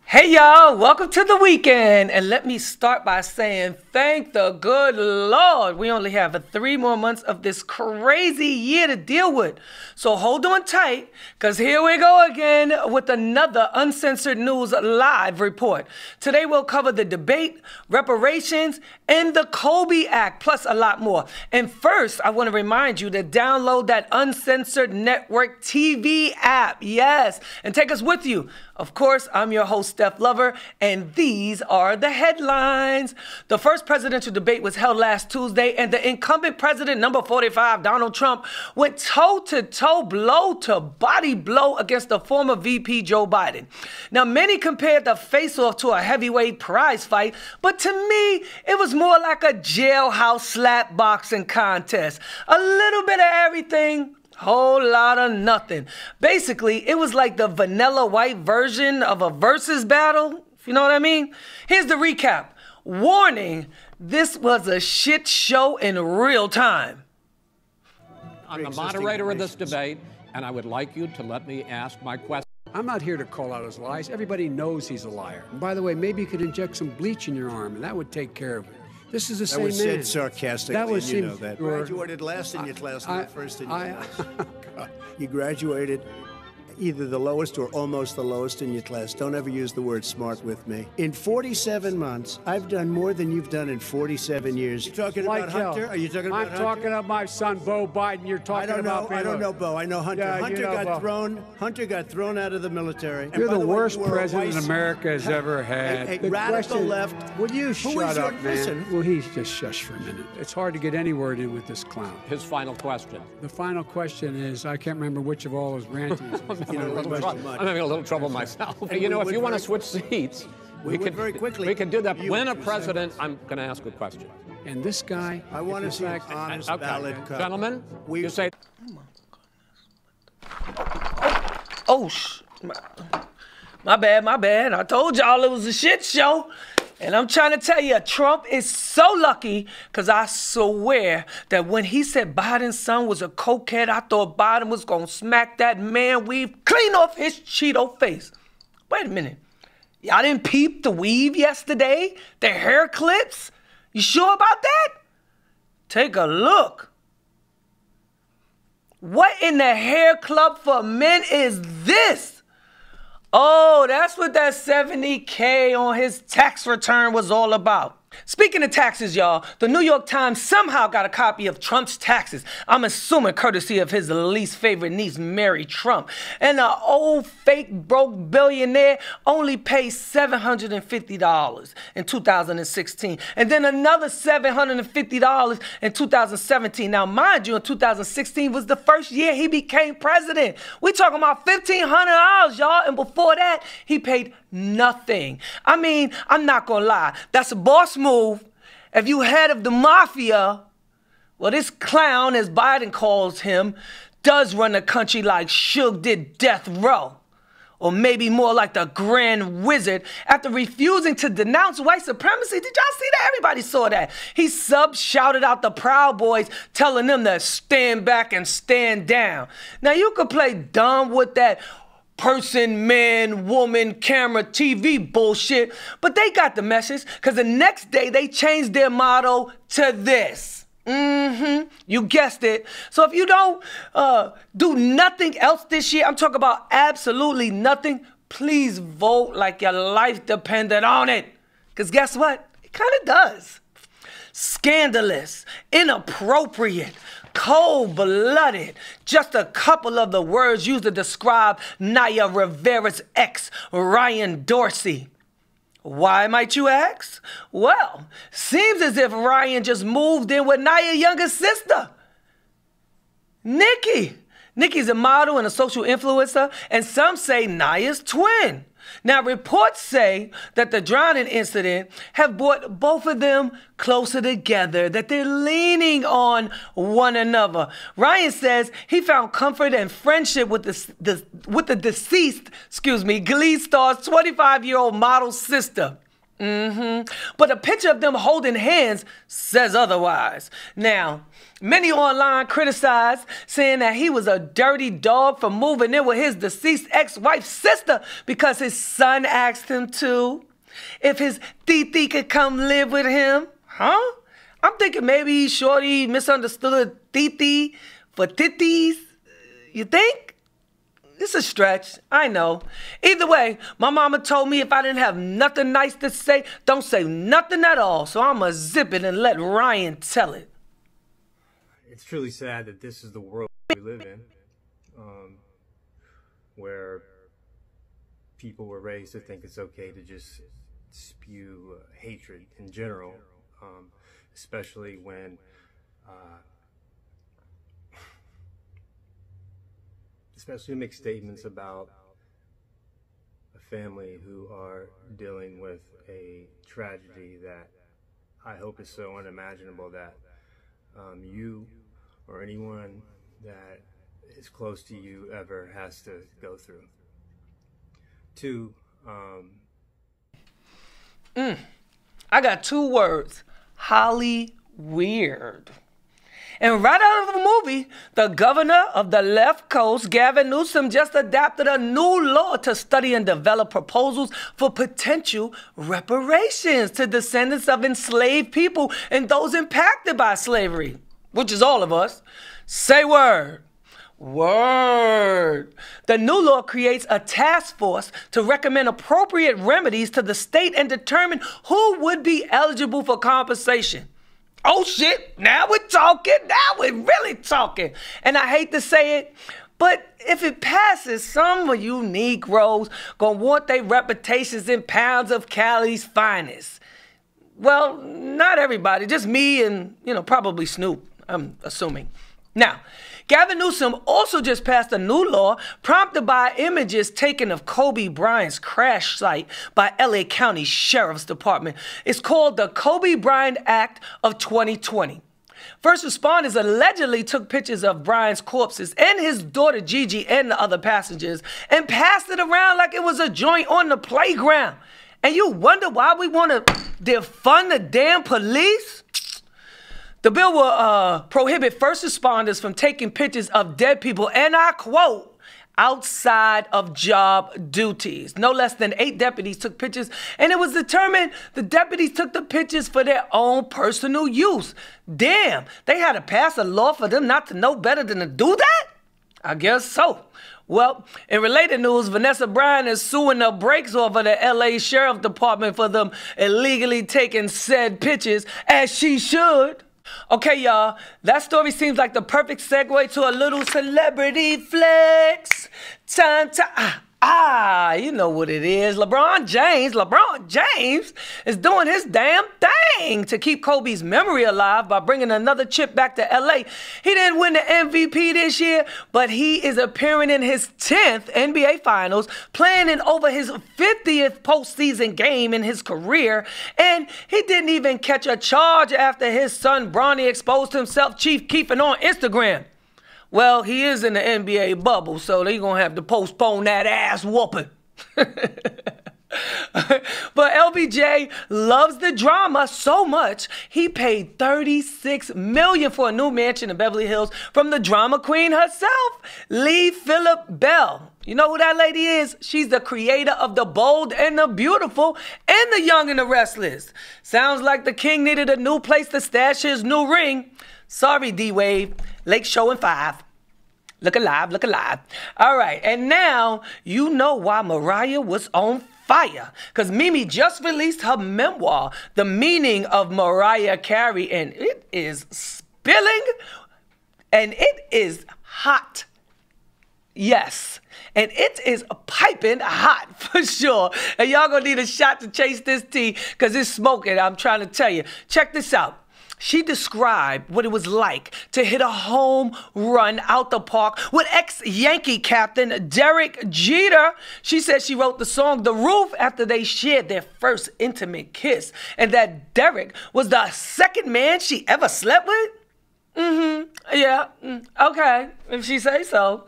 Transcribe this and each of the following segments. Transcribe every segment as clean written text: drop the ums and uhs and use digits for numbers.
Hey y'all, welcome to the weekend. And let me start by saying thank the good Lord. We only have 3 more months of this crazy year to deal with. So hold on tight, because here we go again with another Uncensored News Live report. Today we'll cover the debate, reparations, and the Kobe Act, plus a lot more. And first, I want to remind you to download that Uncensored Network TV app. Yes, and take us with you. Of course, I'm your host, Steph Lova, and these are the headlines. The first presidential debate was held last Tuesday, and the incumbent president, number 45, Donald Trump, went toe-to-toe, blow-to-body blow against the former VP, Joe Biden. Now, many compared the face-off to a heavyweight prize fight, but to me, it was more like a jailhouse slap boxing contest. A little bit of everything. Whole lot of nothing. Basically, it was like the vanilla white version of a versus battle, if you know what I mean. Here's the recap. Warning, this was a shit show in real time. I'm the moderator of this debate, and I would like you to let me ask my question. I'm not here to call out his lies. Everybody knows he's a liar. And by the way, maybe you could inject some bleach in your arm, and that would take care of it. This is the same man. That was said sarcastically, that was you know that. You graduated last in your class, not first in your class. You graduated either the lowest or almost the lowest in your class. Don't ever use the word smart with me. In 47 months, I've done more than you've done in 47 years. You talking about Hunter? Are you talking about Hunter? I'm talking about my son, Beau Biden. You're talking about I don't know Beau. I know Hunter. Yeah, Hunter got thrown out of the military. You're the worst president America has ever had. A radical left. Will you shut up, man? Listen. Will he just shush for a minute? It's hard to get any word in with this clown. His final question. The final question is, I can't remember which of all his rantings. I'm having a little trouble myself. You know, if you want to switch seats, we could very quickly. We could do that. When a president, I'm going to ask a question. And this guy, I want to see an honest ballot cut. Gentlemen, you say. Oh, my bad. I told y'all it was a shit show. And I'm trying to tell you, Trump is so lucky, because I swear that when he said Biden's son was a cokehead, I thought Biden was going to smack that man weave clean off his Cheeto face. Wait a minute. Y'all didn't peep the weave yesterday? The hair clips? You sure about that? Take a look. What in the hair club for men is this? Oh, that's what that $70K on his tax return was all about. Speaking of taxes, y'all, the New York Times somehow got a copy of Trump's taxes. I'm assuming courtesy of his least favorite niece, Mary Trump. And the old fake broke billionaire only paid $750 in 2016. And then another $750 in 2017. Now, mind you, in 2016 was the first year he became president. We talking about $1,500, y'all. And before that, he paid nothing. I mean, I'm not gonna lie. That's a boss move. If you head of the mafia, well, this clown, as Biden calls him, does run the country like Suge did death row. Or maybe more like the Grand Wizard after refusing to denounce white supremacy. Did y'all see that? Everybody saw that. He shouted out the Proud Boys, telling them to stand back and stand down. Now, you could play dumb with that person, man, woman, camera, TV bullshit, but they got the message, because the next day they changed their motto to this. You guessed it. So if you don't do nothing else this year, I'm talking about absolutely nothing, please vote like your life depended on it. Because guess what? It kind of does. Scandalous, inappropriate, cold-blooded. Just a couple of the words used to describe Naya Rivera's ex, Ryan Dorsey. Why, might you ask? Well, seems as if Ryan just moved in with Naya's younger sister, Nikki. Nikki's a model and a social influencer, and some say Naya's twin. Now, reports say that the drowning incident have brought both of them closer together, that they're leaning on one another. Ryan says he found comfort and friendship with the deceased, Glee star's 25-year-old model sister. But a picture of them holding hands says otherwise. Now, many online criticized, saying that he was a dirty dog for moving in with his deceased ex-wife's sister because his son asked him to. If his titi could come live with him. Huh? I'm thinking maybe Shorty misunderstood titi for titties. You think? It's a stretch, I know. Either way, my mama told me if I didn't have nothing nice to say, don't say nothing at all. So I'ma zip it and let Ryan tell it. It's truly sad that this is the world we live in, where people were raised to think it's okay to just spew hatred in general, especially when especially make statements about a family who are dealing with a tragedy that I hope is so unimaginable that you or anyone that is close to you ever has to go through. Two, I got 2 words. Holly weird. And right out of the movie, the governor of the left coast, Gavin Newsom, just adopted a new law to study and develop proposals for potential reparations to descendants of enslaved people and those impacted by slavery, which is all of us. Say word. Word. The new law creates a task force to recommend appropriate remedies to the state and determine who would be eligible for compensation. Oh shit, now we're talking, now we're really talking. And I hate to say it, but if it passes, some of you Negroes gonna want their reputations in pounds of Cali's finest. Well, not everybody, just me and, probably Snoop, I'm assuming. Now, Gavin Newsom also just passed a new law prompted by images taken of Kobe Bryant's crash site by LA County Sheriff's Department. It's called the Kobe Bryant Act of 2020. First responders allegedly took pictures of Bryant's corpses and his daughter Gigi and the other passengers and passed it around like it was a joint on the playground. And you wonder why we want to defund the damn police? The bill will prohibit first responders from taking pictures of dead people, and I quote, outside of job duties. No less than 8 deputies took pictures, and it was determined the deputies took the pictures for their own personal use. Damn, they had to pass a law for them not to know better than to do that? I guess so. Well, in related news, Vanessa Bryant is suing the brakes off of the LA Sheriff Department for them illegally taking said pictures, as she should. Okay, y'all, that story seems like the perfect segue to a little celebrity flex. Time to, you know what it is. LeBron James is doing his damn thing to keep Kobe's memory alive by bringing another chip back to LA. He didn't win the MVP this year, but he is appearing in his 10th NBA Finals, playing in over his 50th postseason game in his career, and he didn't even catch a charge after his son Bronny exposed himself Chief Keefing on Instagram. Well, he is in the NBA bubble, so they're going to have to postpone that ass whooping. But LBJ loves the drama so much, he paid $36 million for a new mansion in Beverly Hills from the drama queen herself, Lee Phillip Bell. You know who that lady is? She's the creator of The Bold and the Beautiful and The Young and the Restless. Sounds like the king needed a new place to stash his new ring. Sorry, D-Wave. Lake Show in 5. Look alive, look alive. All right, and now you know why Mariah was on fire. Because Mimi just released her memoir, The Meaning of Mariah Carey, and it is spilling, and it is hot. Yes, and it is piping hot for sure. And y'all gonna need a shot to chase this tea because it's smoking, I'm trying to tell you. Check this out. She described what it was like to hit a home run out the park with ex-Yankee Captain Derek Jeter. She said she wrote the song The Roof after they shared their first intimate kiss, and that Derek was the second man she ever slept with. Yeah, okay, if she say so.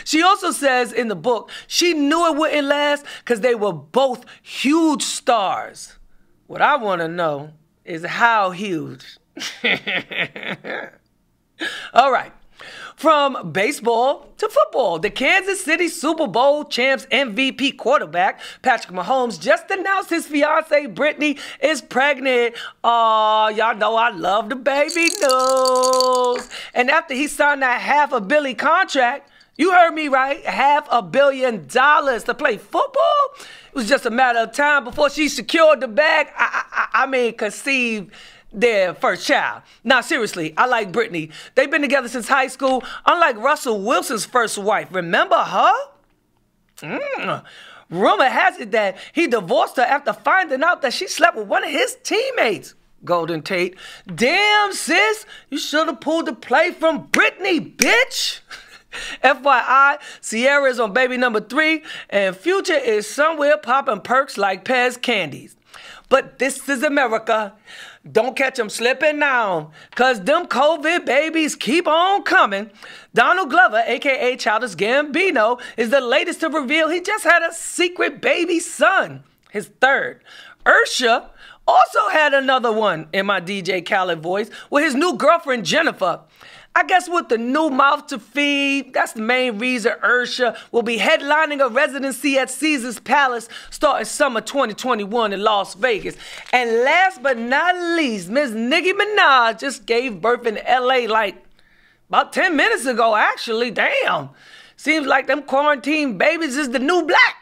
She also says in the book she knew it wouldn't last because they were both huge stars. What I want to know is how huge. All right. From baseball to football, the Kansas City Super Bowl champs MVP quarterback Patrick Mahomes just announced his fiancée Brittany is pregnant. Oh, y'all know I love the baby news. And after he signed that $500 million contract, you heard me right, $500 million to play football? It was just a matter of time before she secured the bag. Conceived their first child. Now, seriously, I like Brittany. They've been together since high school, unlike Russell Wilson's first wife. Remember her? Rumor has it that he divorced her after finding out that she slept with one of his teammates. Golden Tate. Damn, sis, you should have pulled the play from Brittany, bitch. FYI, Sierra is on baby number 3, and Future is somewhere popping perks like Pez candies. But this is America. Don't catch them slipping now, because them COVID babies keep on coming. Donald Glover, a.k.a. Childish Gambino, is the latest to reveal he just had a secret baby son, his third. Ursha also had another one, in my DJ Khaled voice, with his new girlfriend, Jennifer. I guess with the new mouth to feed, that's the main reason Ursha will be headlining a residency at Caesars Palace starting summer 2021 in Las Vegas. And last but not least, Miss Nicki Minaj just gave birth in LA like about 10 minutes ago, actually. Damn. Seems like them quarantine babies is the new black.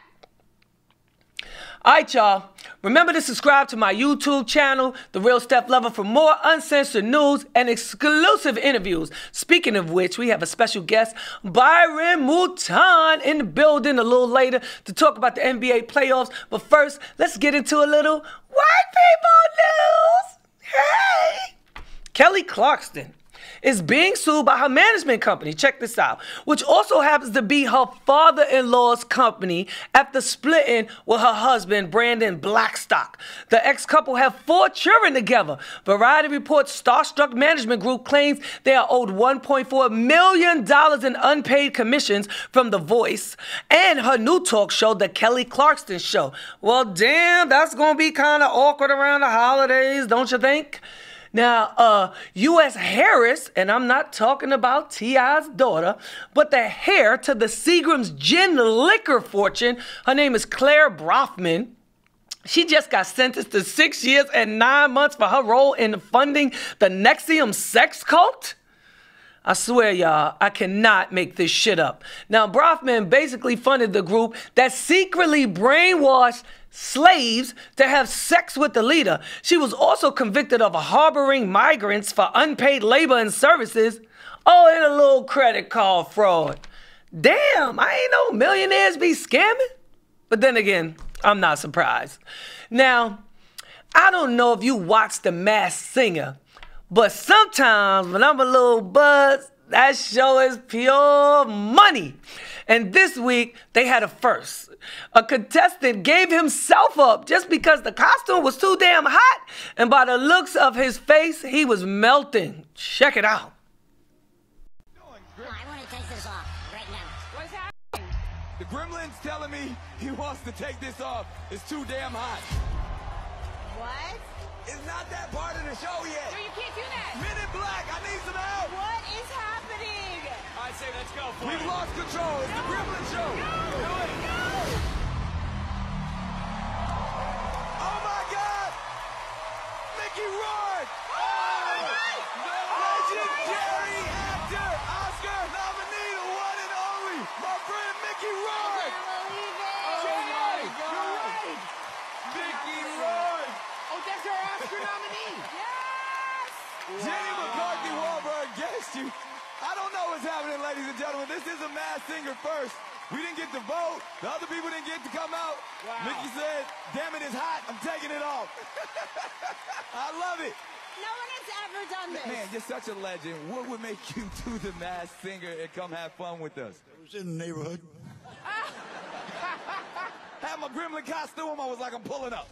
All right, y'all. Remember to subscribe to my YouTube channel, The Real Steph Lova, for more uncensored news and exclusive interviews. Speaking of which, we have a special guest, Byron Mouton, in the building a little later to talk about the NBA playoffs. But first, let's get into a little white people news. Hey! Kelly Clarkson is being sued by her management company, check this out, which also happens to be her father-in-law's company after splitting with her husband, Brandon Blackstock. The ex-couple have 4 children together. Variety reports Starstruck Management Group claims they are owed $1.4 million in unpaid commissions from The Voice and her new talk show, The Kelly Clarkson Show. Well, damn, that's going to be kind of awkward around the holidays, don't you think? Now, U.S. Harris, and I'm not talking about T.I.'s daughter, but the heir to the Seagram's gin liquor fortune, her name is Claire Brofman. She just got sentenced to 6 years and 9 months for her role in funding the NXIVM sex cult. I swear, y'all, I cannot make this shit up. Now, Brofman basically funded the group that secretly brainwashed slaves to have sex with the leader. She was also convicted of harboring migrants for unpaid labor and services. Oh, and a little credit card fraud. Damn, I ain't know millionaires be scamming. But then again, I'm not surprised. Now, I don't know if you watch The Masked Singer, but sometimes when I'm a little buzzed, that show is pure money. And this week, they had a first. A contestant gave himself up just because the costume was too damn hot. And by the looks of his face, he was melting. Check it out. I want to take this off right now. What's happening? The gremlin's telling me he wants to take this off. It's too damn hot. What? It's not that part of the show yet. No, you can't do that. Men in Black, I need some help. What is happening? I say let's go. We've lost control. It's the Gremlin Show. Do it. Oh my God! Mickey Rourke! Oh! The legendary actor, Oscar nominee, the one and only, my friend Mickey Rourke! I can't believe it. Oh my God! Mickey Rourke! Oh, that's our Oscar nominee. Yes! Jenny McCarthy Wahlberg guessed you. I don't know what's happening, ladies and gentlemen. This is a Masked Singer first. We didn't get to vote. The other people didn't get to come out. Wow. Mickey said, damn it, it's hot. I'm taking it off. I love it. No one has ever done this. Man, you're such a legend. What would make you do the Masked Singer and come have fun with us? I was in the neighborhood. Had my gremlin costume. I was like, I'm pulling up.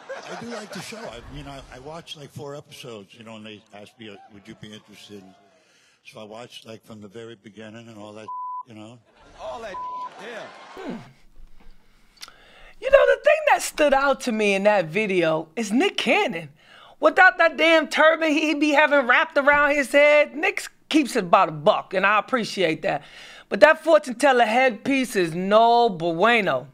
I do like the show. I watched like 4 episodes, and they asked me, would you be interested? So I watched like from the very beginning and all that, All that, yeah. You know, the thing that that stood out to me in that video is Nick Cannon. Without that damn turban he'd be having wrapped around his head, Nick keeps it about $1, and I appreciate that. But that fortune teller headpiece is no bueno.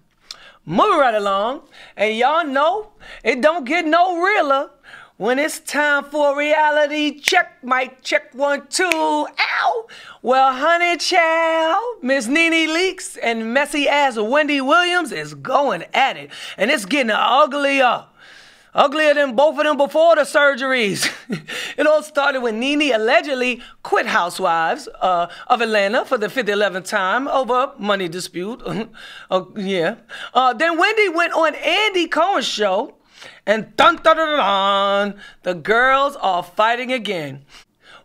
Moving right along, and y'all know it don't get no realer when it's time for a reality check. Mic check 1, 2, ow! Well, honey child, Miss Nene Leakes and messy ass Wendy Williams is going at it, and it's getting uglier. Uglier than both of them before the surgeries. It all started when Nene allegedly quit Housewives of Atlanta for the 50th time over money dispute. Then Wendy went on Andy Cohen's show, and dun dun dun dun, the girls are fighting again.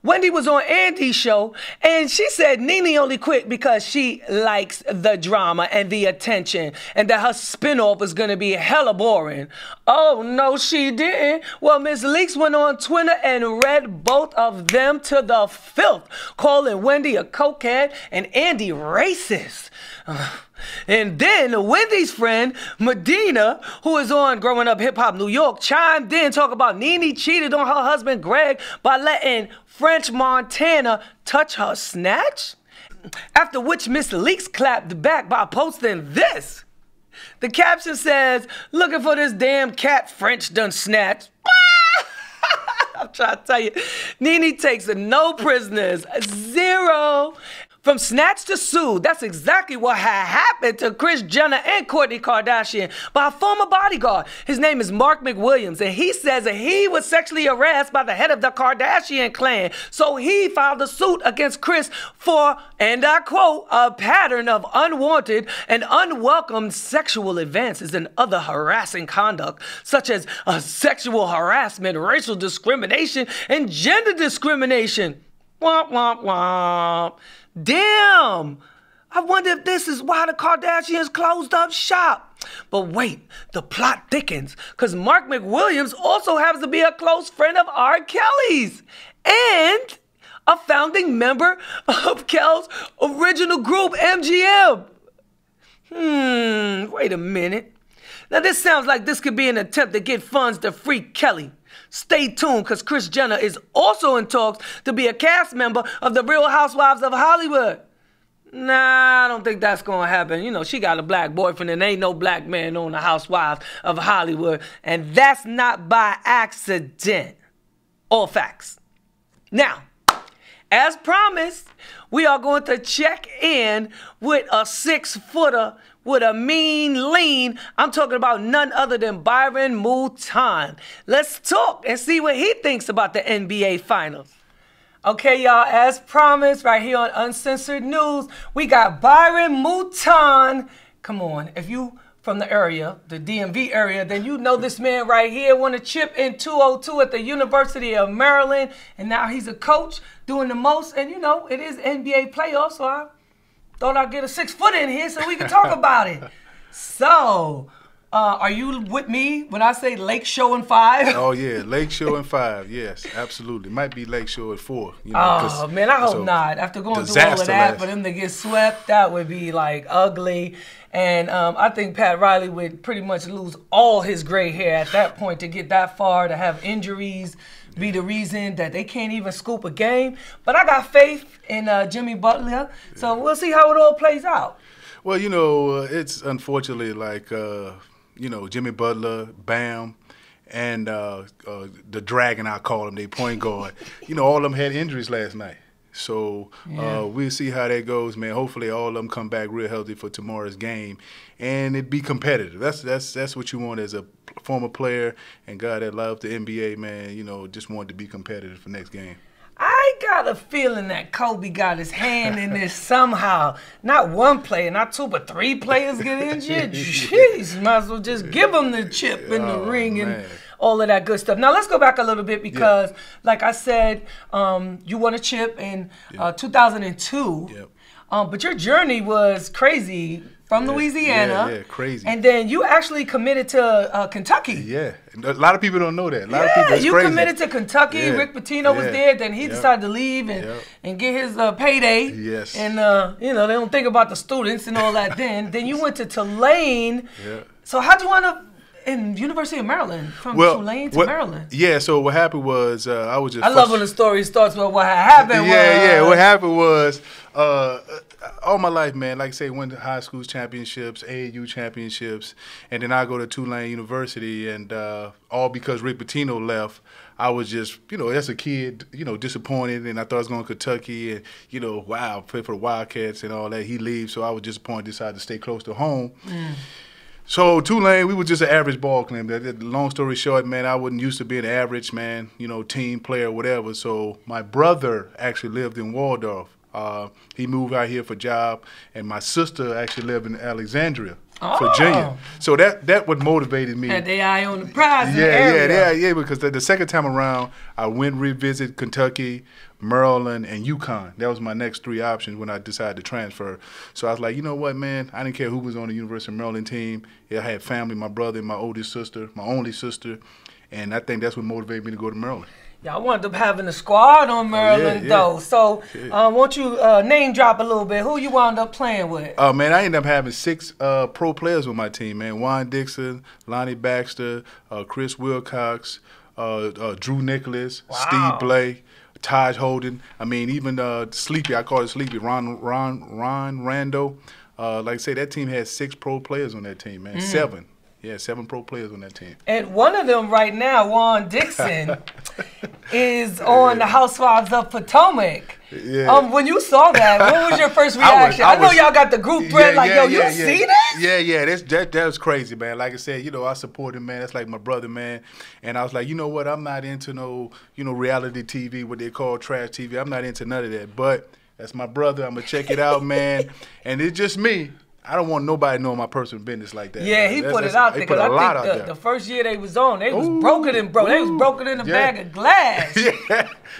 Wendy was on Andy's show, and she said Nene only quit because she likes the drama and the attention, and that her spinoff was going to be hella boring. Oh, no, she didn't. Well, Miss Leakes went on Twitter and read both of them to the filth, calling Wendy a cokehead and Andy racist. And then Wendy's friend, Medina, who is on Growing Up Hip Hop New York, chimed in, talk about Nene cheated on her husband Greg by letting French Montana touch her snatch. After which Miss Leakes clapped back by posting this. The caption says, looking for this damn cat French done snatched. I'm trying to tell you, Nene takes no prisoners, 0. From snatch to sue, that's exactly what had happened to Kris Jenner and Kourtney Kardashian by a former bodyguard. His name is Mark McWilliams, and he says that he was sexually harassed by the head of the Kardashian clan. So he filed a suit against Kris for, and I quote, a pattern of unwanted and unwelcome sexual advances and other harassing conduct, such as sexual harassment, racial discrimination, and gender discrimination. Womp, womp, womp. Damn! I wonder if this is why the Kardashians closed up shop. But wait, the plot thickens, because Mark McWilliams also happens to be a close friend of R. Kelly's and a founding member of Kel's original group, MGM. Wait a minute. Now this sounds like this could be an attempt to get funds to free Kelly. Stay tuned, because Kris Jenner is also in talks to be a cast member of The Real Housewives of Hollywood. Nah, I don't think that's gonna happen. You know, she got a black boyfriend and ain't no black man on The Housewives of Hollywood. And that's not by accident. All facts. Now, as promised, we are going to check in with a 6-footer with a mean lean. I'm talking about none other than Byron Mouton. Let's talk and see what he thinks about the NBA Finals. Okay, y'all, as promised, right here on Uncensored News, we got Byron Mouton. Come on, if you from the area, the DMV area, then you know this man right here. Won a chip in 202 at the University of Maryland, and now he's a coach doing the most. And you know, it is NBA playoffs, so I thought I'd get a 6-footer in here so we can talk about it. So, are you with me when I say Lake Show in 5? Oh, yeah, Lake Show in 5, yes, absolutely. Might be Lake Show at 4. You know, oh, man, I hope not. After going through all of that, for them to get swept, that would be, like, ugly. And I think Pat Riley would pretty much lose all his gray hair at that point to get that far, to have injuries be the reason that they can't even scoop a game. But I got faith in Jimmy Butler, so we'll see how it all plays out. Well, you know, it's unfortunately like, you know, Jimmy Butler, Bam, and the Dragon, I call him, they point guard. You know, all of them had injuries last night. So we'll see how that goes, man. Hopefully all of them come back real healthy for tomorrow's game, and it be competitive. That's what you want as a former player and guy that loved the NBA, man. You know, just want to be competitive for next game. I got a feeling that Kobe got his hand in this somehow. Not one player, not 2, but 3 players get injured. Jeez, might as well just give them the chip in the ring and all of that good stuff. Now, let's go back a little bit because, like I said, you won a chip in 2002. Yep. But your journey was crazy from Louisiana. Yeah, crazy. And then you actually committed to Kentucky. Yeah. A lot of people don't know that. A lot of people, it's you crazy. Committed to Kentucky. Yeah. Rick Pitino was there. Then he decided to leave and get his payday. Yes. And, you know, they don't think about the students and all that then. Then you went to Tulane. Yeah. So how'd you want to in University of Maryland, from Tulane to Maryland. Yeah, so what happened was I was just... I love when the story starts with what happened. Yeah, what happened was all my life, man, like I say, went to high school championships, AAU championships, and then I go to Tulane University, and all because Rick Pitino left. I was just, as a kid, disappointed, and I thought I was going to Kentucky, and, wow, play for the Wildcats and all that. He leaves, so I was disappointed, decided to stay close to home. So Tulane, we were just an average ball club. Long story short, man, I wasn't used to being average, man, team player, whatever. So my brother actually lived in Waldorf. He moved out here for a job, and my sister actually lived in Alexandria, Virginia. So that what motivated me. Had their eye on the prize in the area. Yeah, because the second time around, I went and revisit Kentucky, Maryland, and UConn. That was my next 3 options when I decided to transfer. So I was like, you know what, man? I didn't care who was on the University of Maryland team. I had family, my brother and my oldest sister, my only sister, and I think that's what motivated me to go to Maryland. Yeah, I wound up having a squad on Maryland, though. So won't you name drop a little bit? Who you wound up playing with? Man, I ended up having 6 pro players on my team, man. Juan Dixon, Lonnie Baxter, Chris Wilcox, Drew Nicholas, Steve Blake, Taj Holden. I mean, even Sleepy, I call it Sleepy, Ron Rando. Like I say, that team had 6 pro players on that team, man. 7. Yeah, 7 pro players on that team. And one of them right now, Juan Dixon, is on the Housewives of Potomac. Yeah. When you saw that, what was your first reaction? I know y'all got the group thread you see this? Yeah, that was crazy, man. Like I said, I support him, man. That's like my brother, man. And I was like, you know what? I'm not into no, reality TV, what they call trash TV. I'm not into none of that. But that's my brother. I'm going to check it out, man. And it's just me. I don't want nobody knowing my personal business like that. Yeah, he put it out there because I think the first year they was on, they was broken in a bag of glass.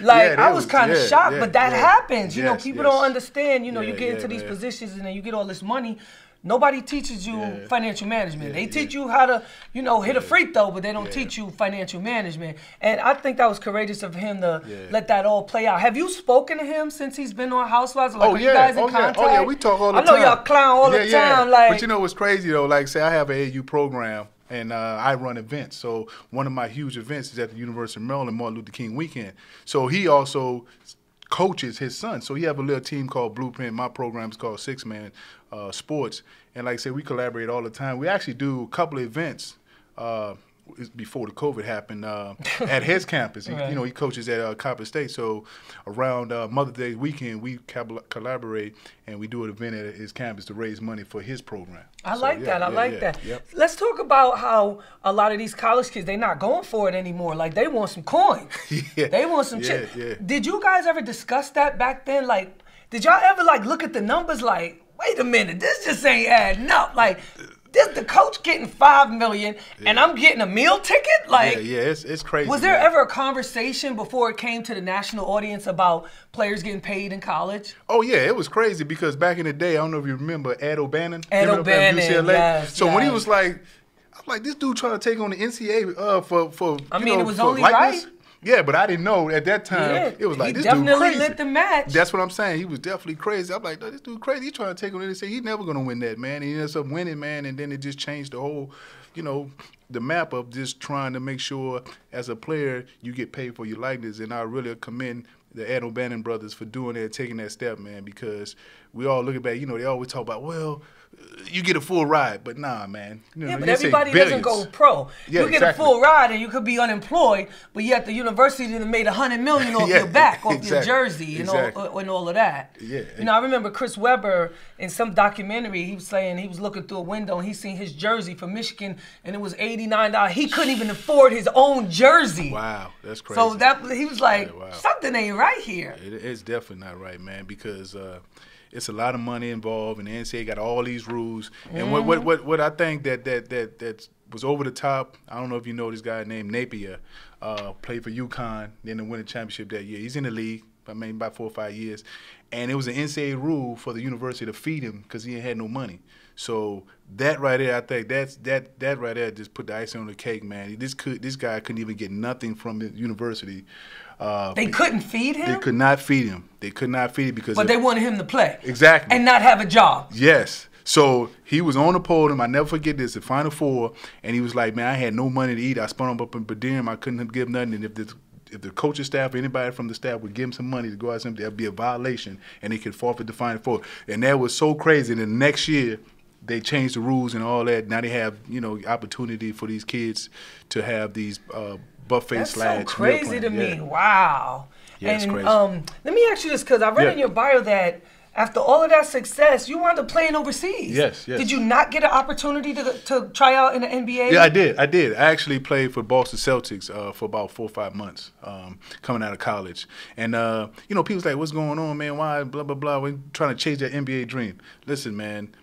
I was kind of shocked, but that happens. People don't understand. You get into these positions and then you get all this money. Nobody teaches you financial management. They teach you how to, hit a free throw, but they don't teach you financial management. And I think that was courageous of him to let that all play out. Have you spoken to him since he's been on Housewives? Are you guys in contact? Oh, yeah, we talk all the time. I know y'all clown all the time. But what's crazy, though? Like, say I have an AAU program, and I run events. So one of my huge events is at the University of Maryland, Martin Luther King weekend. So he also coaches his son. So he have a little team called Blueprint. My program is called 6-Man Sports. And like I said, we collaborate all the time. We actually do a couple of events before the COVID happened at his campus. He coaches at Coppin State. So around Mother's Day weekend, we collaborate and we do an event at his campus to raise money for his program. I like that. Yep. Let's talk about how a lot of these college kids, they're not going for it anymore. Like, they want some coins. They want some chips. Did you guys ever discuss that back then? Like, did y'all ever look at the numbers like, wait a minute, this just ain't adding up. Like, this the coach getting $5 million and I'm getting a meal ticket? It's crazy. Was there ever a conversation before it came to the national audience about players getting paid in college? Oh yeah, it was crazy because back in the day, I don't know if you remember Ed O'Bannon. Ed O'Bannon, UCLA. So when he was I'm like, this dude trying to take on the NCAA for it was only likeness. right. Yeah, but I didn't know at that time. It was like, this dude crazy. He definitely lit the match. That's what I'm saying. He was definitely crazy. I'm like, no, this dude crazy. He's trying to take on it and say he's never going to win that, man. And he ends up winning, man. And then it just changed the whole, the map of just trying to make sure as a player you get paid for your likeness. And I really commend the Ed O'Bannon brothers for doing that, taking that step, man, because we all look back, they always talk about, well, you get a full ride, but nah, man. But everybody doesn't go pro. You get a full ride and you could be unemployed, but yet the university done made $100 million off your back, off your jersey, and all of that. I remember Chris Webber in some documentary, he was saying he was looking through a window and he seen his jersey from Michigan and it was $89. He couldn't even afford his own jersey. Wow, that's crazy. So he was like, something ain't right here. It's definitely not right, man, because it's a lot of money involved, and the NCAA got all these rules. And what I think that was over the top, I don't know if you know this guy named Napier, played for UConn, then won a championship that year. He's in the league, about 4 or 5 years. And it was an NCAA rule for the university to feed him because he ain't had no money. So that right there, I think that right there just put the icing on the cake, man. This guy couldn't even get nothing from the university. They couldn't feed him? They could not feed him. They could not feed him because they wanted him to play. Exactly. And not have a job. Yes. So he was on the podium. I never forget this, the Final Four, and he was like, man, I had no money to eat. I spun him up in per diem. I couldn't give nothing. And if the coaching staff or anybody from the staff would give him some money to go out something, that'd be a violation, and he could forfeit the Final Four. And that was so crazy. And the next year, they changed the rules and all that. Now they have, opportunity for these kids to have these buffet That's slash. That's so crazy to me. Wow. Yeah, and it's crazy. Let me ask you this, because I read in your bio that after all of that success, you wound up playing overseas. Yes. Did you not get an opportunity to try out in the NBA? Yeah, I did. I actually played for Boston Celtics for about 4 or 5 months coming out of college. And, people's like, what's going on, man? Why, blah, blah, blah. We're trying to chase that NBA dream. Listen, man.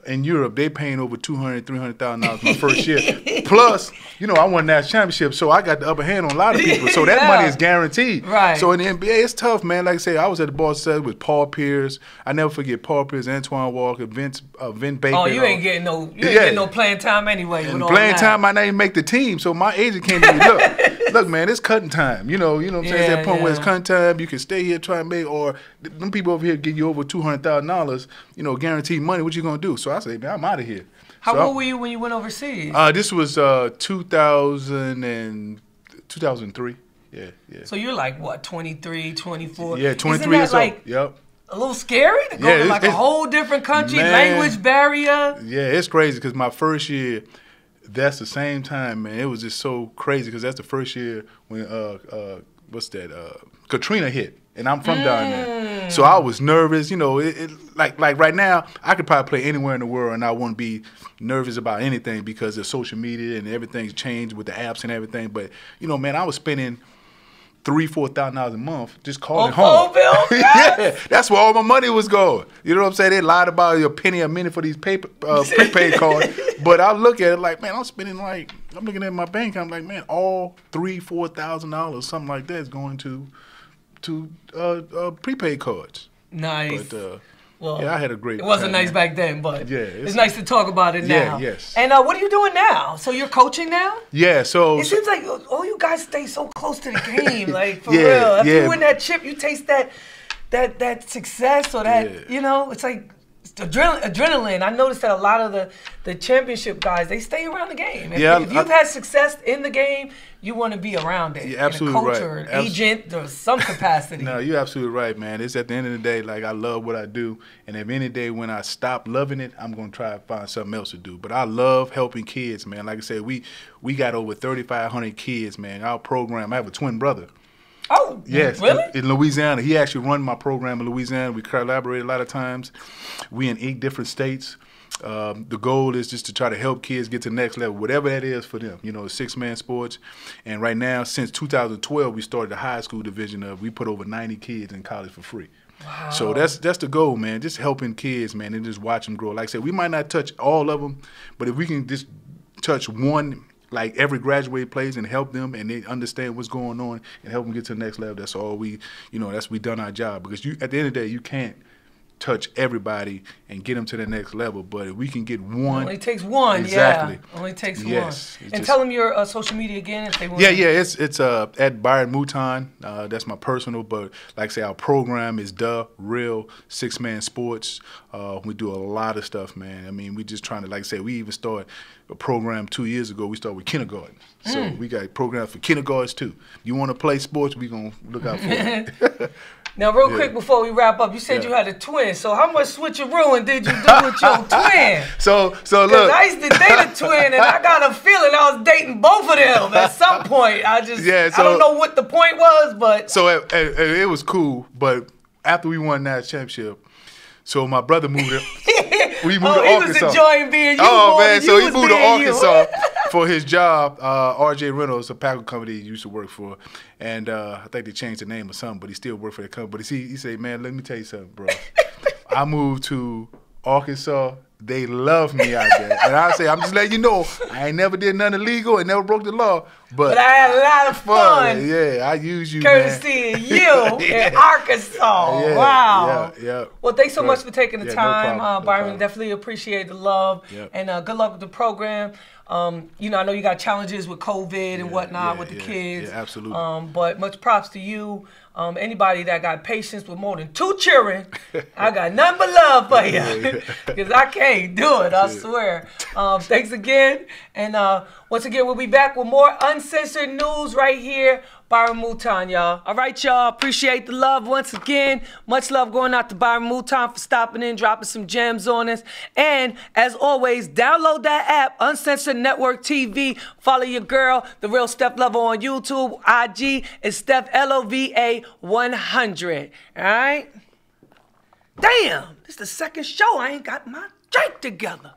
In Europe, they paying over $200,000, $300,000 my first year. Plus, I won national championship, so I got the upper hand on a lot of people. So that money is guaranteed. Right. So in the NBA, it's tough, man. Like I say, I was at the Boston Celtics with Paul Pierce. I never forget Paul Pierce, Antoine Walker, Vin Baker. Oh, you ain't getting no playing time anyway. And playing time, I didn't make the team, so my agent came to me, look, man, it's cutting time. You know what I'm saying? It's that point where it's cutting time. You can stay here, try and make, or them people over here give you over $200,000, guaranteed money. What you gonna do? So I say, man, I'm out of here. How old were you when you went overseas? This was 2003. Yeah. So you're like, what, 23, 24? Yeah, 23 years old. Yep. A little scary to go to a whole different country, language barrier. Yeah, it's crazy because my first year, that's the same time, man. It was just so crazy because that's the first year when Katrina hit. And I'm from down there. So I was nervous. Like right now, I could probably play anywhere in the world and I wouldn't be nervous about anything because of social media and everything's changed with the apps and everything. But, man, I was spending $3,000-4,000 a month just calling home. Yeah, that's where all my money was going. You know what I'm saying? They lied about a penny a minute for these prepaid cards. But I look at it like, man, I'm looking at my bank. I'm like, man, all $3,000-4,000, something like that is going to prepaid cards. Nice. But I had a great. It wasn't time, nice back then, but yeah, it's nice to talk about it now. Yes. And what are you doing now? So you're coaching now? Yeah. So it seems like all you guys stay so close to the game, like for real. After you win that chip, you taste that success or that it's like adrenaline. I noticed that a lot of the championship guys, they stay around the game. If you've had success in the game, you want to be around it. You're absolutely right. A coach or an agent or some capacity. No, you're absolutely right, man. It's at the end of the day, like, I love what I do. And if any day when I stop loving it, I'm going to try to find something else to do. But I love helping kids, man. Like I said, we got over 3,500 kids, man. Our program, I have a twin brother. Oh, yes, really? In Louisiana. He actually run my program in Louisiana. We collaborate a lot of times. We in 8 different states. The goal is just to try to help kids get to the next level, whatever that is for them. 6-man sports. And right now, since 2012, we started the high school division we put over 90 kids in college for free. Wow. So that's the goal, man. Just helping kids, man, and just watch them grow. Like I said, we might not touch all of them, but if we can just touch one, like every graduate plays, and help them and they understand what's going on and help them get to the next level, that's all we done our job. Because at the end of the day, you can't touch everybody and get them to the next level, but if we can get one, it only takes one. Exactly. Yeah, only takes one. And tell them your social media again if they want. Yeah, it's at Byron Mouton. That's my personal, but like I say, our program is The Real 6-Man Sports. We do a lot of stuff, man. I mean, we just trying to, like I say, we even started a program 2 years ago. We started with kindergarten. So we got programs for kindergartens too. You want to play sports, we gonna look out for it. Now, real quick before we wrap up, you said you had a twin. So how much switcherooing did you do with your twin? So look. I used to date a twin, and I got a feeling I was dating both of them at some point. I don't know what the point was, but. So it was cool, but after we won that championship, so my brother moved it. We moved to Arkansas. He was enjoying being you. Oh, man, so he moved to Arkansas for his job. RJ Reynolds, a package company he used to work for. And I think they changed the name or something, but he still worked for the company. But he said, man, let me tell you something, bro. I moved to Arkansas. They love me out there. And I say, I'm just letting you know, I ain't never did nothing illegal and never broke the law. But I had a lot of fun. Yeah, I use you, courtesy of you in Arkansas. Yeah, wow. Yeah. Well, thanks so much for taking the time, no Byron. Definitely appreciate the love. And good luck with the program. I know you got challenges with COVID and whatnot with the kids. Yeah, absolutely. But much props to you. Anybody that got patience with more than 2 children, I got nothing but love for you. Because I can't do it, I swear. Thanks again. And once again, we'll be back with more uncensored news right here. Byron Mouton, y'all. All right, y'all. Appreciate the love once again. Much love going out to Byron Mouton for stopping in, dropping some gems on us. And as always, download that app, Uncensored Network TV. Follow your girl, The Real Steph Lova on YouTube. IG is Steph Lova 100. All right? Damn, this is the second show I ain't got my drink together.